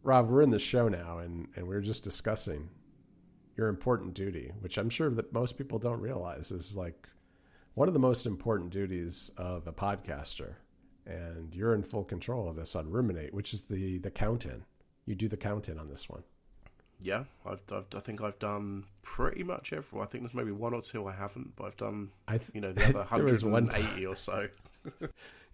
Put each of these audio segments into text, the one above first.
Rob, we're in the show now, and we're just discussing your important duty, which I'm sure that most people don't realize is like one of the most important duties of a podcaster. And you're in full control of this on Ruminate, which is the count-in. You do the count-in on this one. Yeah, I think I've done pretty much everyone. I think there's maybe one or two I haven't, but I've done, the other 180 or so.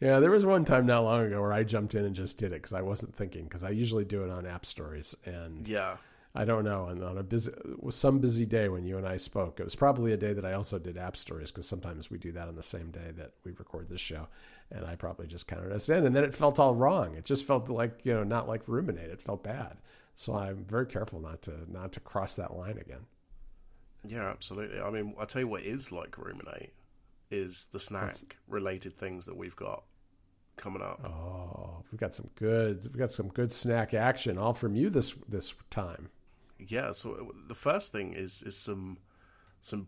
Yeah, there was one time not long ago where I jumped in and just did it because I wasn't thinking, because I usually do it on App Stories. And yeah, I don't know, and on some busy day when you and I spoke, it was probably a day that I also did App Stories, because sometimes we do that on the same day that we record this show. And I probably just counted us in, and then it felt all wrong. It just felt like, not like Ruminate. It felt bad. So I'm very careful not to cross that line again. Yeah, absolutely. I mean, I tell you what is like Ruminate is the snack related things that we've got coming up. Oh, we've got some good snack action all from you this time. Yeah, so the first thing is some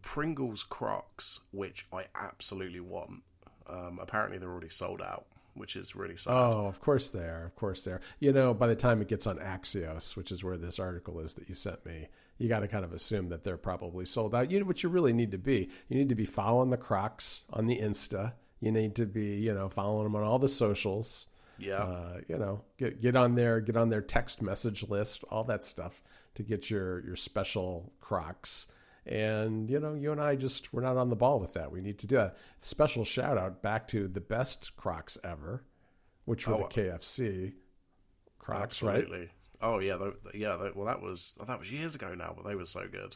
Pringles Crocs, which I absolutely want. Apparently they're already sold out, which is really sad. Oh, of course they are. Of course they are. By the time it gets on Axios, which is where this article is that you sent me, you got to kind of assume that they're probably sold out. What you really need to be, you need to be following the Crocs on the Insta. You need to be, following them on all the socials. Yeah. Get on their text message list, all that stuff to get your special Crocs. And, you and I we're not on the ball with that. We need to do a special shout out back to the best Crocs ever, which were the KFC Crocs, absolutely. Right? Oh, yeah. Well, that was years ago now, but they were so good.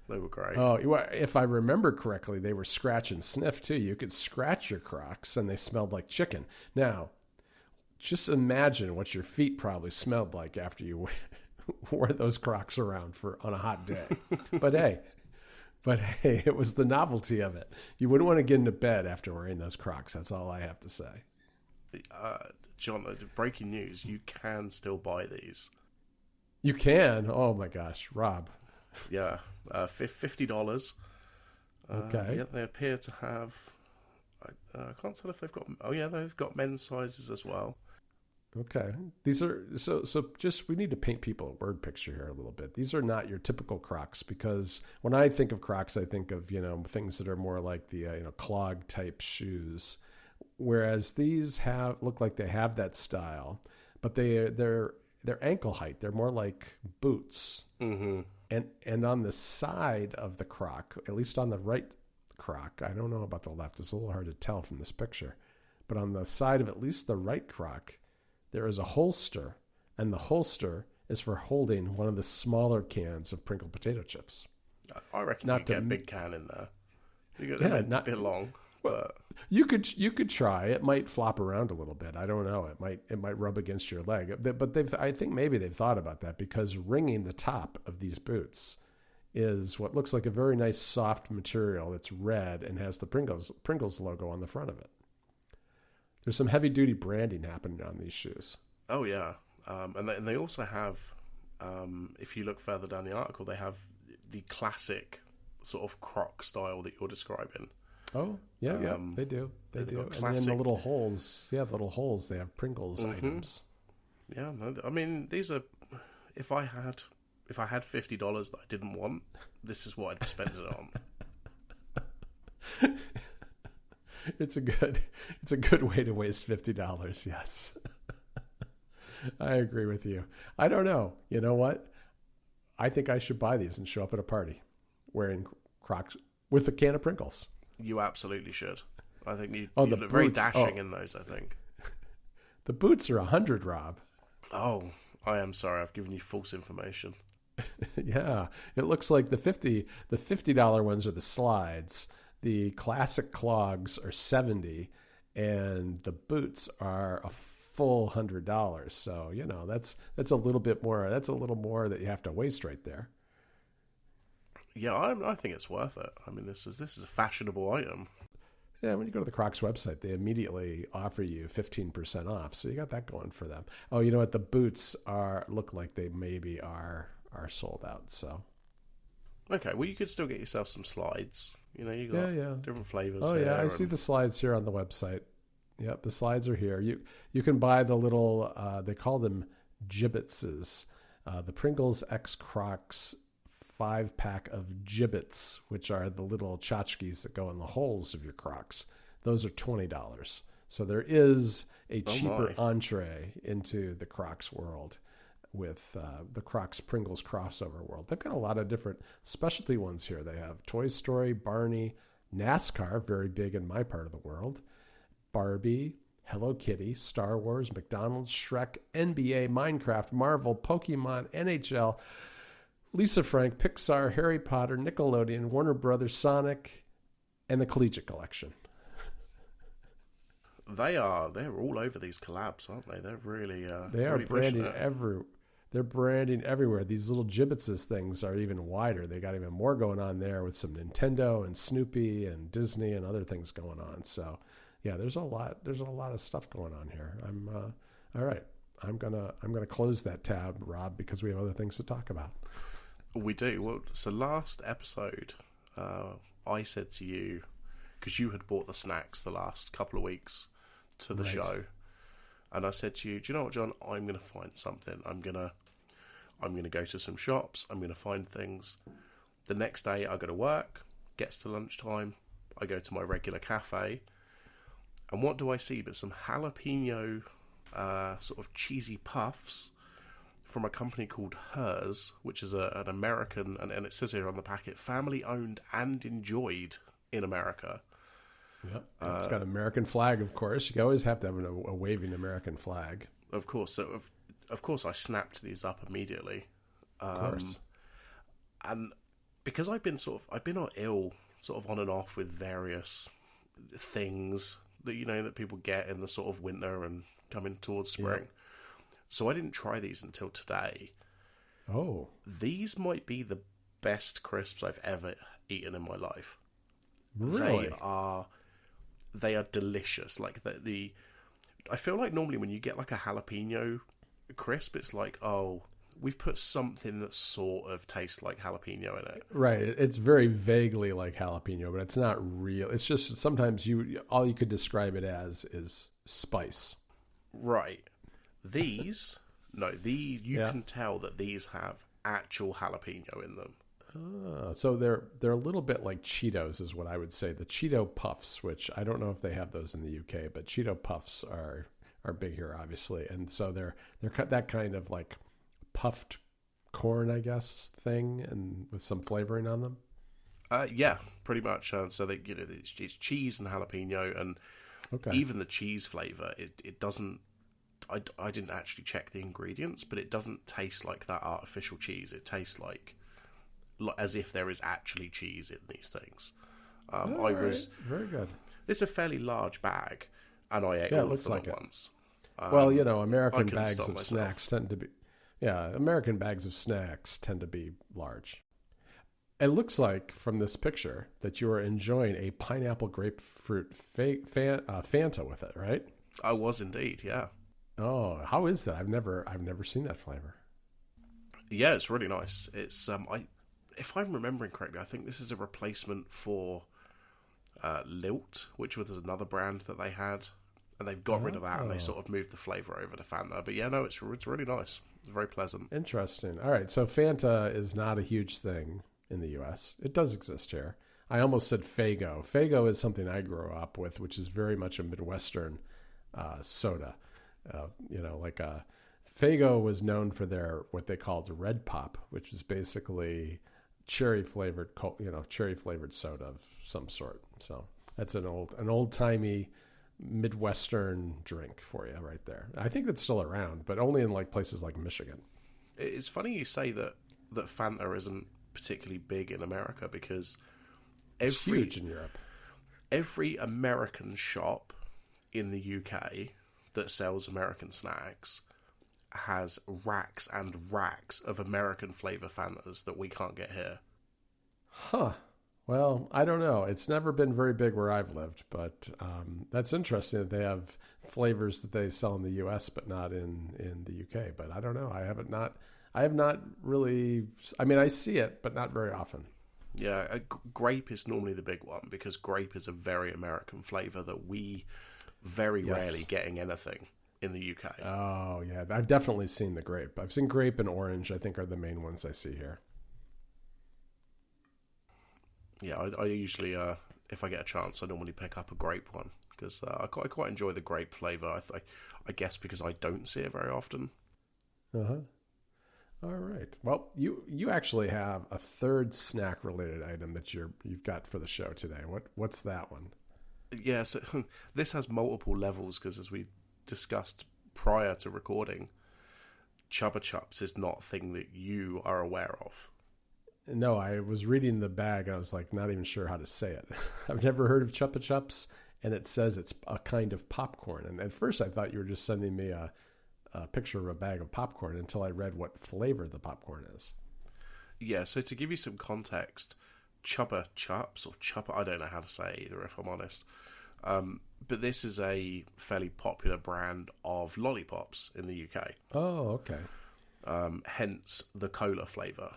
They were great. Oh, if I remember correctly, they were scratch and sniff, too. You could scratch your Crocs, and they smelled like chicken. Now, just imagine what your feet probably smelled like after you wore those Crocs around on a hot day. But hey, it was the novelty of it. You wouldn't want to get into bed after wearing those Crocs. That's all I have to say. John, breaking news, you can still buy these. You can? Oh, my gosh. Rob. Yeah. $50. Okay. Yeah, they appear to have... I can't tell if they've got... Oh, yeah, they've got men's sizes as well. Okay. These are so just we need to paint people a word picture here a little bit. These are not your typical Crocs, because when I think of Crocs, I think of, things that are more like the clog type shoes, whereas these look like they have that style, but they're ankle height. They're more like boots. Mm-hmm. And on the side of the Croc, at least on the right Croc, I don't know about the left. It's a little hard to tell from this picture, but on the side of at least the right Croc, there is a holster, and the holster is for holding one of the smaller cans of Pringle potato chips. I reckon you get a big can in there. You get a bit long, but you could try. It might flop around a little bit. I don't know. It might rub against your leg. But I think maybe they've thought about that, because ringing the top of these boots is what looks like a very nice soft material that's red and has the Pringles logo on the front of it. There's some heavy-duty branding happening on these shoes. Oh, yeah. And they also have, if you look further down the article, they have the classic sort of Croc style that you're describing. Oh, yeah, they do. They do. And then the little holes, they have Pringles items. Yeah, no, I mean, these are, if I had $50 that I didn't want, this is what I'd spend it on. It's a good way to waste $50. Yes. I agree with you. I don't know. You know what? I think I should buy these and show up at a party wearing Crocs with a can of Pringles. You absolutely should. I think you look very dashing in those, I think. The boots are $100, Rob. Oh, I am sorry. I've given you false information. Yeah. It looks like the $50 ones are the slides. The classic clogs are $70, and the boots are a full $100. So, that's a little bit more. That's a little more that you have to waste right there. Yeah, I think it's worth it. I mean, this is a fashionable item. Yeah, when you go to the Crocs website, they immediately offer you 15% off. So you got that going for them. Oh, you know what? The boots look like they maybe are sold out. So. Okay, well, you could still get yourself some slides. You got different flavors. Oh, yeah, I see the slides here on the website. Yep, the slides are here. You can buy the little, they call them Gibbetses. The Pringles X Crocs 5-pack of Gibbets, which are the little tchotchkes that go in the holes of your Crocs. Those are $20. So there is a cheaper entree into the Crocs world with the Crocs Pringles crossover world. They've got a lot of different specialty ones here. They have Toy Story, Barney, NASCAR, very big in my part of the world, Barbie, Hello Kitty, Star Wars, McDonald's, Shrek, NBA, Minecraft, Marvel, Pokemon, NHL, Lisa Frank, Pixar, Harry Potter, Nickelodeon, Warner Brothers, Sonic, and the Collegiate Collection. They're all over these collabs, aren't they? They're really they are really branding They're branding everywhere. These little Gibbetses things are even wider. They got even more going on there with some Nintendo and Snoopy and Disney and other things going on. So, yeah, there's a lot of stuff going on here. All right. I'm gonna close that tab, Rob, because we have other things to talk about. We do. Well, so last episode, I said to you, because you had bought the snacks the last couple of weeks to the show, and I said to you, do you know what, John? I'm going to find something. I'm going to go to some shops. I'm going to find things. The next day I go to work, gets to lunchtime, I go to my regular cafe, and what do I see but some jalapeno sort of cheesy puffs from a company called Hers, which is an American, and it says here on the packet, family owned and enjoyed in America. Yep. It's got an American flag, of course. You always have to have a waving American flag. Of course. So, of course, I snapped these up immediately. Of course. And because I've been ill, sort of on and off with various things that, that people get in the sort of winter and coming towards spring. Yep. So I didn't try these until today. Oh. These might be the best crisps I've ever eaten in my life. Really? They are delicious. Like I feel like normally when you get like a jalapeno crisp, it's like, oh, we've put something that sort of tastes like jalapeno in it. Right. It's very vaguely like jalapeno, but it's not real. It's just sometimes all you could describe it as is spice. Right. These can tell that these have actual jalapeno in them. So they're a little bit like Cheetos is what I would say. The Cheeto Puffs, which I don't know if they have those in the UK, but Cheeto Puffs are big here, obviously. And so they're that kind of like puffed corn, I guess, thing, and with some flavoring on them. Yeah, pretty much. So they, it's cheese and jalapeno, and even the cheese flavor, it doesn't. I didn't actually check the ingredients, but it doesn't taste like that artificial cheese. It tastes like as if there is actually cheese in these things. Very good. This is a fairly large bag, and I ate all of them at once. Well, American bags of snacks tend to be, American bags of snacks tend to be large. It looks like from this picture that you are enjoying a pineapple grapefruit Fanta with it, right? I was indeed, yeah. Oh, how is that? I've never seen that flavor. Yeah, it's really nice. It's if I'm remembering correctly, I think this is a replacement for Lilt, which was another brand that they had, and they've got rid of that, and they sort of moved the flavor over to Fanta. But yeah, no, it's really nice. It's very pleasant. Interesting. All right, so Fanta is not a huge thing in the U.S. It does exist here. I almost said Faygo. Faygo is something I grew up with, which is very much a Midwestern soda. Faygo was known for their what they called Red Pop, which is basically cherry flavored soda of some sort. So that's an old timey Midwestern drink for you right there. I think it's still around, but only in like places like Michigan. It's funny you say that Fanta isn't particularly big in America, because it's huge in Europe. Every American shop in the UK that sells American snacks has racks and racks of American flavor Fantas that we can't get here. Huh. Well, I don't know. It's never been very big where I've lived, but that's interesting that they have flavors that they sell in the U.S. but not in the U.K. But I don't know. I have not really. I mean, I see it, but not very often. Yeah, grape is normally the big one, because grape is a very American flavor that we very rarely getting anything in the UK. Oh, yeah. I've definitely seen the grape. I've seen grape and orange, I think, are the main ones I see here. Yeah, I usually, if I get a chance, I normally pick up a grape one because I quite enjoy the grape flavour. I guess because I don't see it very often. Uh-huh. All right. Well, you actually have a third snack-related item that you've got for the show today. What's that one? Yeah, so this has multiple levels because, as we discussed prior to recording, Chupa Chups is not a thing that you are aware of. No, I was reading the bag and I was like, not even sure how to say it. I've never heard of Chupa Chups, and it says it's a kind of popcorn. And at first I thought you were just sending me a picture of a bag of popcorn until I read what flavor the popcorn is. Yeah, so to give you some context, Chupa Chups, or Chupa, I don't know how to say it either, if I'm honest. But this is a fairly popular brand of lollipops in the UK. Oh, okay. Hence the cola flavour.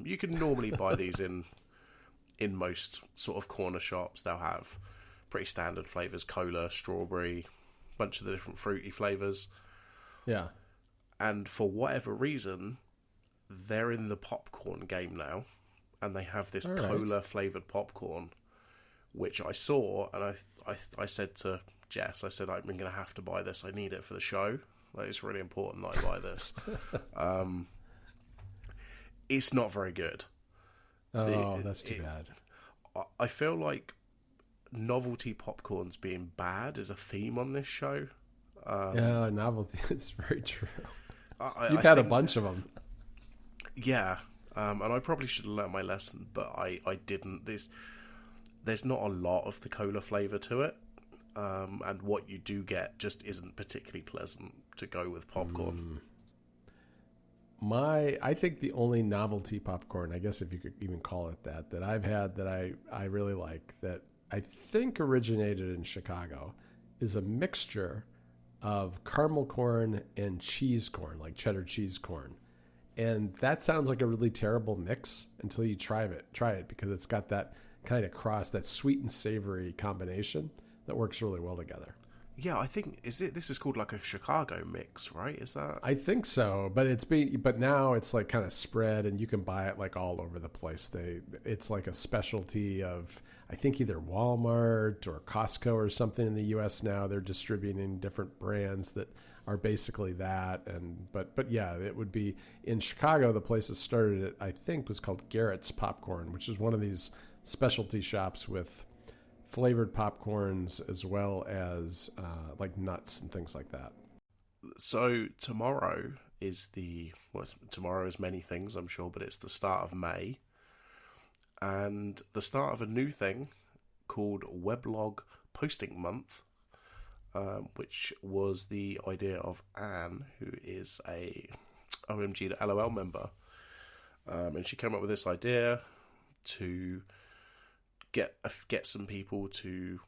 You can normally buy these in most sort of corner shops. They'll have pretty standard flavours, cola, strawberry, bunch of the different fruity flavours. Yeah. And for whatever reason, they're in the popcorn game now, and they have this cola flavoured popcorn, which I saw, and I said to Jess, I said, I'm going to have to buy this. I need it for the show. Like, it's really important that I buy this. It's not very good. Oh, that's too bad. I feel like novelty popcorns being bad is a theme on this show. Yeah, novelty. It's very true. You've had a bunch of them. Yeah, and I probably should have learned my lesson, but I didn't. There's not a lot of the cola flavour to it, and what you do get just isn't particularly pleasant to go with popcorn. I think the only novelty popcorn, I guess if you could even call it that I've had that I really like, that I think originated in Chicago, is a mixture of caramel corn and cheese corn, like cheddar cheese corn. And that sounds like a really terrible mix until you try it because it's got that kind of cross, that sweet and savory combination that works really well together. Yeah, I think this is called like a Chicago mix, right? Is that? I think so, but now it's like kind of spread, and you can buy it like all over the place. It's like a specialty of, I think, either Walmart or Costco or something in the U.S. now. They're distributing different brands that are basically that, but yeah, it would be in Chicago. The place that started it, I think, was called Garrett's Popcorn, which is one of these specialty shops with flavored popcorns as well as like nuts and things like that. So tomorrow is tomorrow is many things, I'm sure, but it's the start of May and the start of a new thing called Weblog Posting Month, which was the idea of Anne, who is a OMG to LOL member, and she came up with this idea to get some people to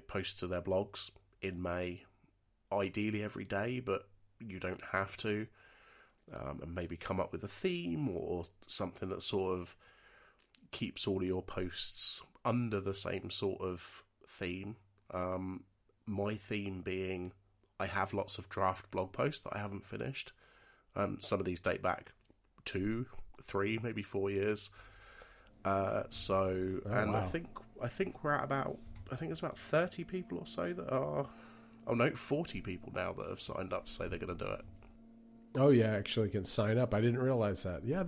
post to their blogs in May, ideally every day, but you don't have to, and maybe come up with a theme or something that sort of keeps all of your posts under the same sort of theme. My theme being, I have lots of draft blog posts that I haven't finished. Some of these date back 2, 3, maybe 4 years. Wow. I think we're at about, it's about 30 people or so that are, 40 people now that have signed up to say they're going to do it. Oh yeah, actually can sign up. I didn't realize that. Yeah,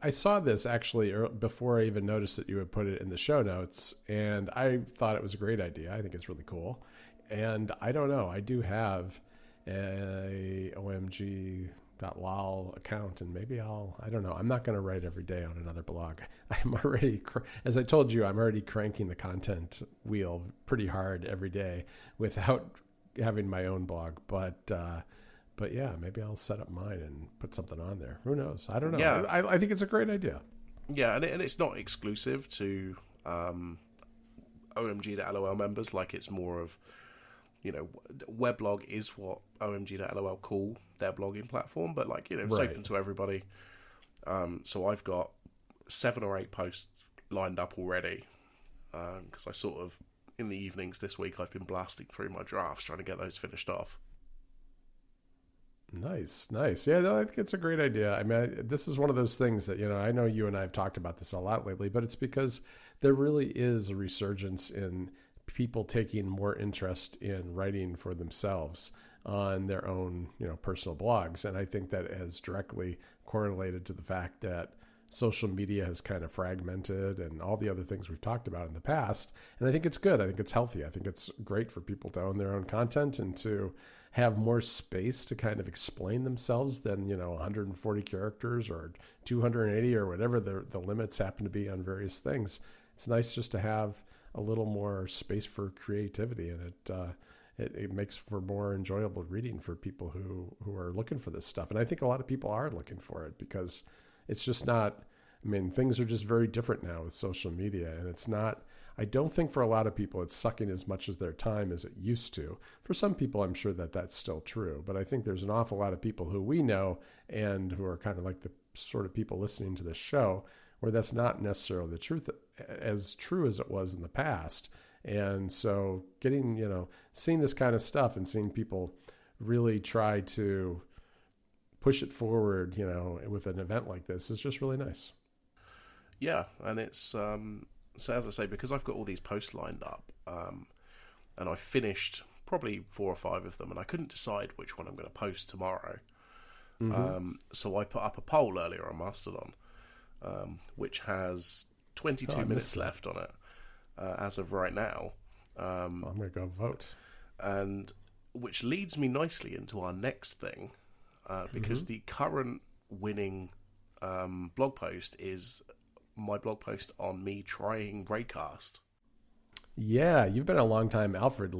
I saw this actually before I even noticed that you had put it in the show notes, and I thought it was a great idea. I think it's really cool. And I don't know, I do have a omg.lol account, and maybe I don't know. I'm not going to write every day on another blog. I'm already, as I told you, I'm already cranking the content wheel pretty hard every day without having my own blog. But yeah, maybe I'll set up mine and put something on there. Who knows? I don't know. Yeah. I think it's a great idea. Yeah, and it's not exclusive to OMG to LOL members. Like, it's more of, Weblog is what OMG to LOL call their blogging platform, but it's Right. open to everybody. So I've got 7 or 8 posts lined up already, because I sort of in the evenings this week, I've been blasting through my drafts, trying to get those finished off. Nice. Yeah, no, I think it's a great idea. I mean, this is one of those things that, I know you and I have talked about this a lot lately, but it's because there really is a resurgence in people taking more interest in writing for themselves on their own, personal blogs. And I think that has directly correlated to the fact that social media has kind of fragmented and all the other things we've talked about in the past. And I think it's good. I think it's healthy. I think it's great for people to own their own content and to have more space to kind of explain themselves than, 140 characters or 280 or whatever the limits happen to be on various things. It's nice just to have a little more space for creativity, and it makes for more enjoyable reading for people who are looking for this stuff. And I think a lot of people are looking for it because it's just not, things are just very different now with social media, and it's not, I don't think for a lot of people it's sucking as much as their time as it used to. For some people, I'm sure that that's still true, but I think there's an awful lot of people who we know and who are kind of like the sort of people listening to this show where that's not necessarily the truth, as true as it was in the past. And so getting, seeing this kind of stuff and seeing people really try to push it forward, with an event like this is just really nice. Yeah, and it's so as I say, because I've got all these posts lined up, and I finished probably 4 or 5 of them, and I couldn't decide which one I'm going to post tomorrow. Mm-hmm. So I put up a poll earlier on Mastodon, which has 22 minutes left on it as of right now. I'm going to go vote, and which leads me nicely into our next thing. Because the current winning blog post is my blog post on me trying Raycast. Yeah, you've been a long time Alfred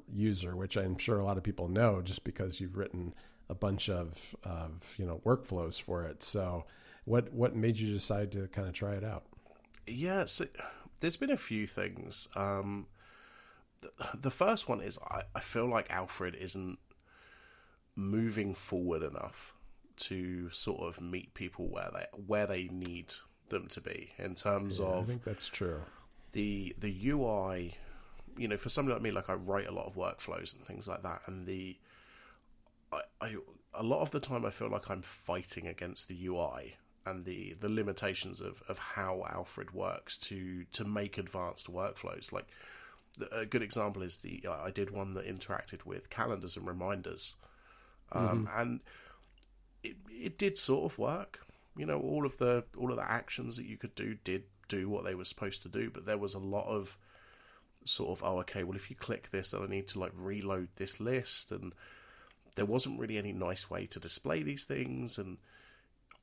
user, which I'm sure a lot of people know just because you've written a bunch of workflows for it. So what made you decide to kind of try it out? Yeah, so there's been a few things. The first one is I feel like Alfred isn't moving forward enough to sort of meet people where they need them to be in terms of. I think that's true. The UI, for somebody like me, like I write a lot of workflows and things like that, and a lot of the time I feel like I'm fighting against the UI and the limitations of how Alfred works to make advanced workflows. Like a good example is I did one that interacted with calendars and reminders. And it did sort of work. All of the actions that you could did do what they were supposed to do, but there was a lot of sort of, if you click this, then I need to reload this list, and there wasn't really any nice way to display these things, and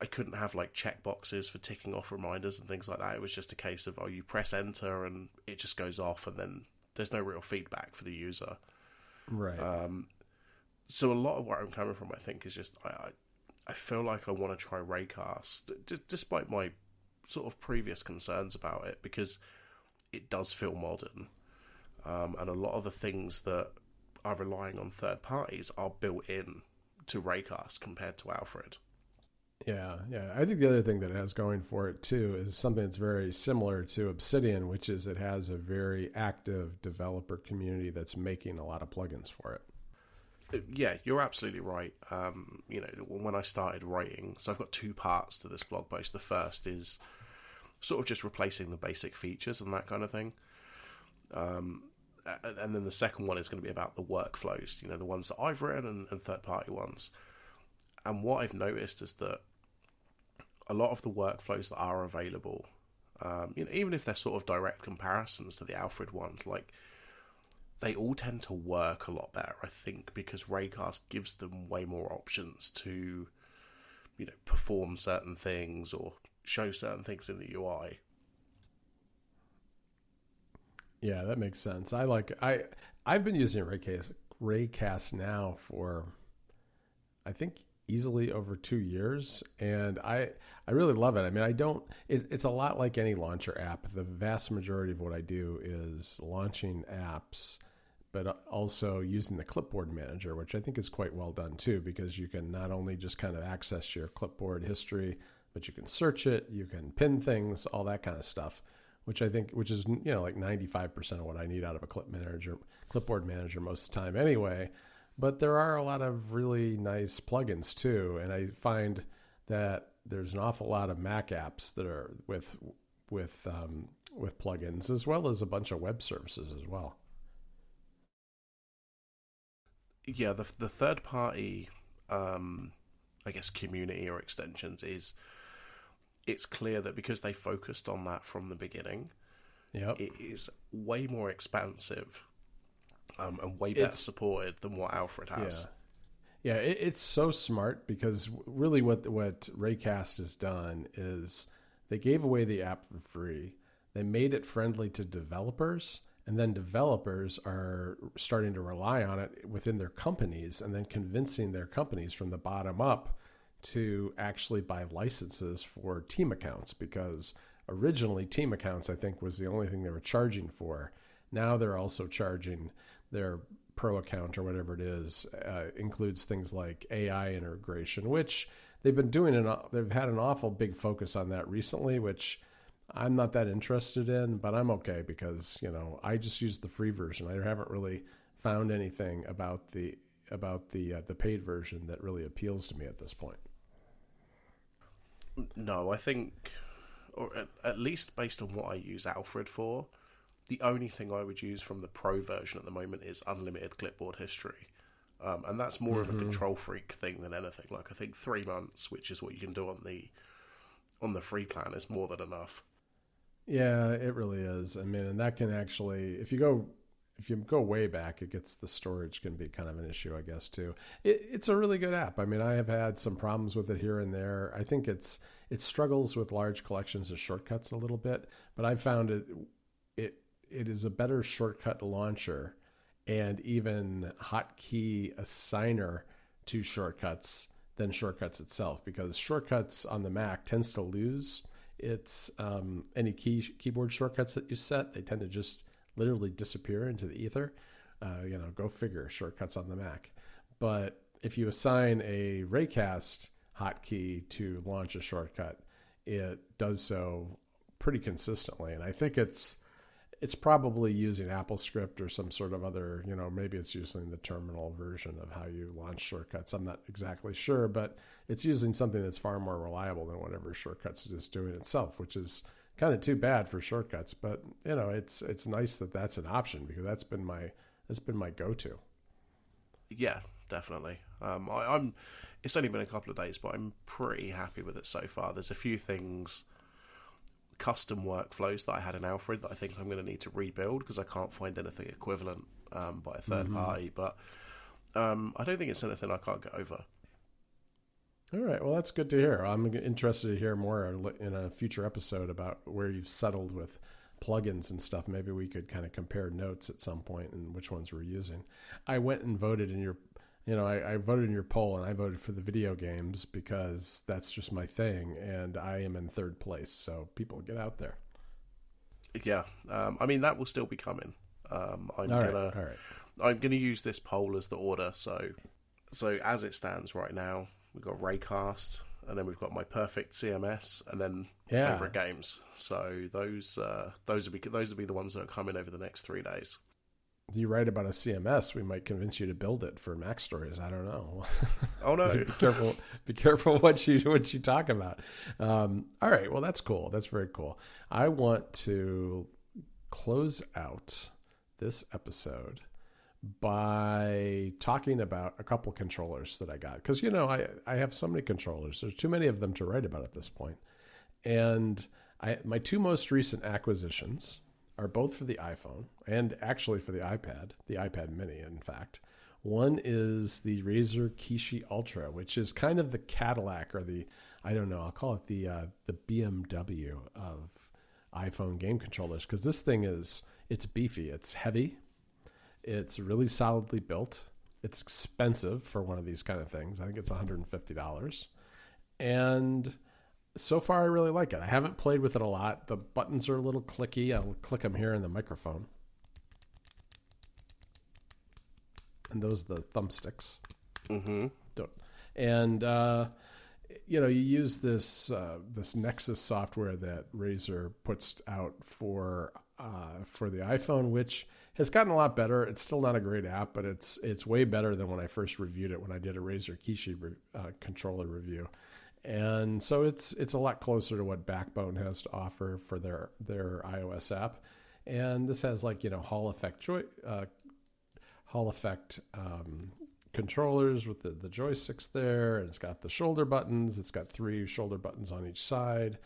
I couldn't have checkboxes for ticking off reminders and things like that. It was just a case of you press enter and it just goes off, and then there's no real feedback for the user. Right. So a lot of where I'm coming from, I think, is just I feel like I want to try Raycast, despite my sort of previous concerns about it, because it does feel modern, and a lot of the things that are relying on third parties are built in to Raycast compared to Alfred. Yeah. I think the other thing that it has going for it too is something that's very similar to Obsidian, which is it has a very active developer community that's making a lot of plugins for it. Yeah, you're absolutely right. When I started writing, so I've got 2 parts to this blog post. The first is sort of just replacing the basic features and that kind of thing. And then the second one is going to be about the workflows, the ones that I've written and third-party ones. And what I've noticed is that a lot of the workflows that are available, even if they're sort of direct comparisons to the Alfred ones, they all tend to work a lot better, I think, because Raycast gives them way more options to, perform certain things or show certain things in the UI. Yeah, that makes sense. I've been using Raycast now for, I think, easily over 2 years, and I really love it. It's a lot like any launcher app. The vast majority of what I do is launching apps, but also using the clipboard manager, which I think is quite well done too, because you can not only just kind of access your clipboard history, but you can search it, you can pin things, all that kind of stuff, which is like 95% of what I need out of a clipboard manager most of the time anyway. But there are a lot of really nice plugins too, and I find that there's an awful lot of Mac apps that are with plugins, as well as a bunch of web services as well. Yeah, the third party, I guess, community or extensions it's clear that because they focused on that from the beginning, it is way more expansive and way better supported than what Alfred has. Yeah, it's so smart, because really what Raycast has done is they gave away the app for free. They made it friendly to developers, and then developers are starting to rely on it within their companies, and then convincing their companies from the bottom up to actually buy licenses for team accounts, because originally team accounts, I think, was the only thing they were charging for. Now they're also charging their pro account, or whatever it is, includes things like AI integration, which they've been doing. They've had an awful big focus on that recently, which I'm not that interested in, but I'm okay, because I just use the free version. I haven't really found anything about the paid version that really appeals to me at this point. No, I think, or at least based on what I use Alfred for, the only thing I would use from the pro version at the moment is unlimited clipboard history. And that's more of a control freak thing than anything. Like, I think 3 months, which is what you can do on the free plan, is more than enough. Yeah, it really is. I mean, and that can actually, if you go way back, the storage can be kind of an issue, I guess, too. It's a really good app. I mean, I have had some problems with it here and there. I think it struggles with large collections of shortcuts a little bit, but I found it is a better shortcut launcher and even hotkey assigner to shortcuts than shortcuts itself, because shortcuts on the Mac tends to lose its any keyboard shortcuts that you set. They tend to just literally disappear into the ether. Go figure, shortcuts on the Mac. But if you assign a Raycast hotkey to launch a shortcut, it does so pretty consistently. And I think it's probably using AppleScript or some sort of other, maybe it's using the terminal version of how you launch shortcuts. I'm not exactly sure, but it's using something that's far more reliable than whatever shortcuts is just doing itself, which is kind of too bad for shortcuts. But it's nice that that's an option, because that's been my go-to. Yeah, definitely. I'm. It's only been a couple of days, but I'm pretty happy with it so far. There's a few things, custom workflows that I had in Alfred that I think I'm going to need to rebuild, because I can't find anything equivalent by a third party. But I don't think it's anything I can't get over. All right, well, that's good to hear. I'm interested to hear more in a future episode about where you've settled with plugins and stuff. Maybe we could kind of compare notes at some point and which ones we're using. I went and voted in your, I voted in your poll, and I voted for the video games because that's just my thing, and I am in third place. So people, get out there. Yeah, I mean, that will still be coming. I'm gonna use this poll as the order. So as it stands right now, we've got Raycast, and then we've got my perfect CMS, and then favorite games. So those will be the ones that are coming over the next 3 days. If you write about a CMS, we might convince you to build it for Mac Stories. I don't know. Oh no! Be careful what you talk about. All right, well, that's cool. That's very cool. I want to close out this episode by talking about a couple controllers that I got, because I have so many controllers. There's too many of them to write about at this point. And my two most recent acquisitions are both for the iPhone and actually for the iPad Mini, in fact. One is the Razer Kishi Ultra, which is kind of the Cadillac, or I'll call it the BMW of iPhone game controllers, because this thing it's beefy, it's heavy, it's really solidly built, it's expensive for one of these kind of things. I think it's $150, and so far I really like it. I haven't played with it a lot. The buttons are a little clicky. I'll click them here in the microphone, and those are the thumbsticks. Mm-hmm. And you use this this Nexus software that Razer puts out for the iPhone, which has gotten a lot better. It's still not a great app, but it's way better than when I first reviewed it when I did a Razer Kishi controller review. And so it's a lot closer to what Backbone has to offer for their iOS app. And this has like, Hall effect controllers with the joysticks there, and it's got the shoulder buttons. It's got 3 shoulder buttons on each side,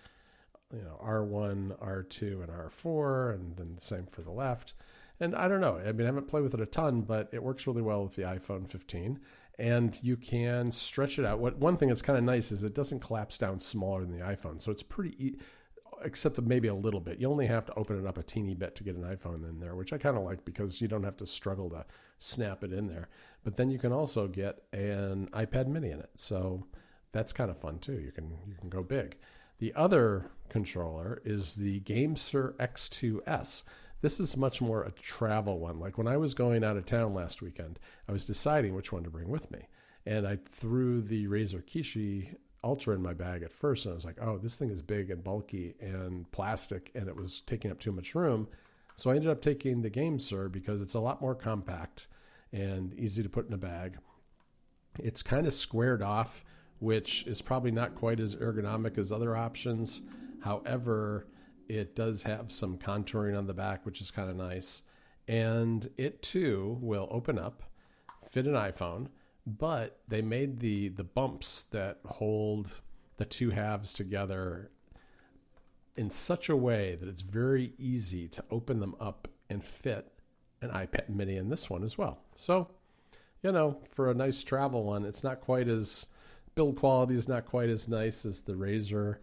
R1, R2, and R4, and then the same for the left. And I don't know. I mean, I haven't played with it a ton, but it works really well with the iPhone 15. And you can stretch it out. One thing that's kind of nice is it doesn't collapse down smaller than the iPhone. So it's pretty, except maybe a little bit. You only have to open it up a teeny bit to get an iPhone in there, which I kind of like because you don't have to struggle to snap it in there. But then you can also get an iPad mini in it. So that's kind of fun too. You can go big. The other controller is the GameSir X2S. This is much more a travel one. Like when I was going out of town last weekend, I was deciding which one to bring with me. And I threw the Razer Kishi Ultra in my bag at first, and I was like, oh, this thing is big and bulky and plastic, and it was taking up too much room. So I ended up taking the GameSir because it's a lot more compact and easy to put in a bag. It's kind of squared off, which is probably not quite as ergonomic as other options. However, it does have some contouring on the back, which is kind of nice. And it too will open up, fit an iPhone, but they made the bumps that hold the two halves together in such a way that it's very easy to open them up and fit an iPad mini in this one as well. So, for a nice travel one, it's not quite as, build quality is not quite as nice as the Razer,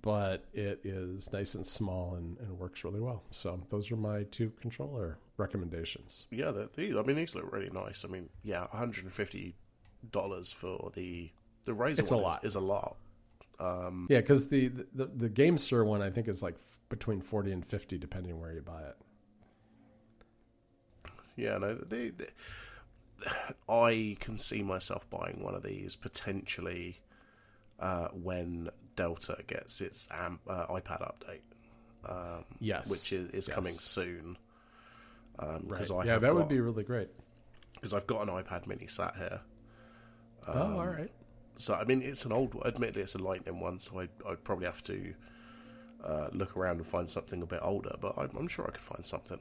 but it is nice and small and works really well. So those are my 2 controller recommendations. Yeah, these look really nice. I mean, yeah, $150 for the Razer it's one a lot. Is a lot. Yeah, because the GameSir one I think is like between 40 and 50 depending where you buy it. Yeah, no, I can see myself buying one of these potentially when Delta gets its iPad update. Yes, which is coming soon. Right. That would be really great. Because I've got an iPad mini sat here. All right. So, I mean, it's an old one. Admittedly, it's a Lightning one, so I'd probably have to look around and find something a bit older, but I'm sure I could find something.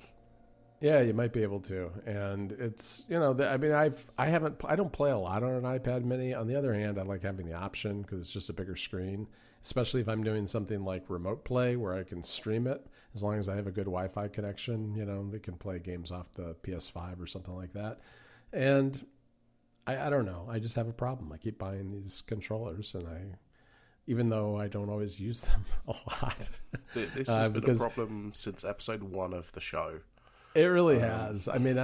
Yeah, you might be able to. And it's, I mean, I don't play a lot on an iPad mini. On the other hand, I like having the option because it's just a bigger screen, especially if I'm doing something like remote play where I can stream it. As long as I have a good Wi-Fi connection, they can play games off the PS5 or something like that. And I don't know. I just have a problem. I keep buying these controllers, and even though I don't always use them a lot. This has been a problem since episode 1 of the show. It really has. I mean,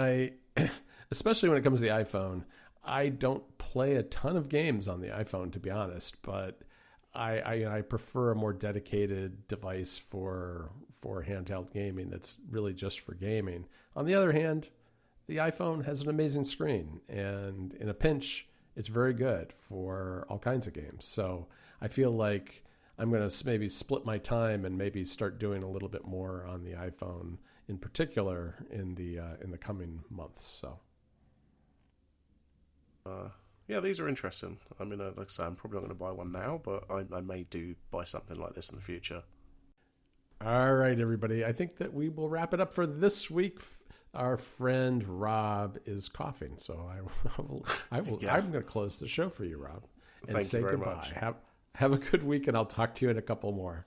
especially when it comes to the iPhone, I don't play a ton of games on the iPhone, to be honest, but I prefer a more dedicated device for handheld gaming that's really just for gaming. On the other hand, the iPhone has an amazing screen, and in a pinch, it's very good for all kinds of games. So I feel like I'm going to maybe split my time and maybe start doing a little bit more on the iPhone in particular in the coming months. So, yeah, these are interesting. I mean, like I say, I'm probably not going to buy one now, but I may do buy something like this in the future. All right, everybody. I think that we will wrap it up for this week. Our friend Rob is coughing, so I will. Yeah. I'm going to close the show for you, Rob, and Thank say you very goodbye. much. Have a good week, and I'll talk to you in a couple more.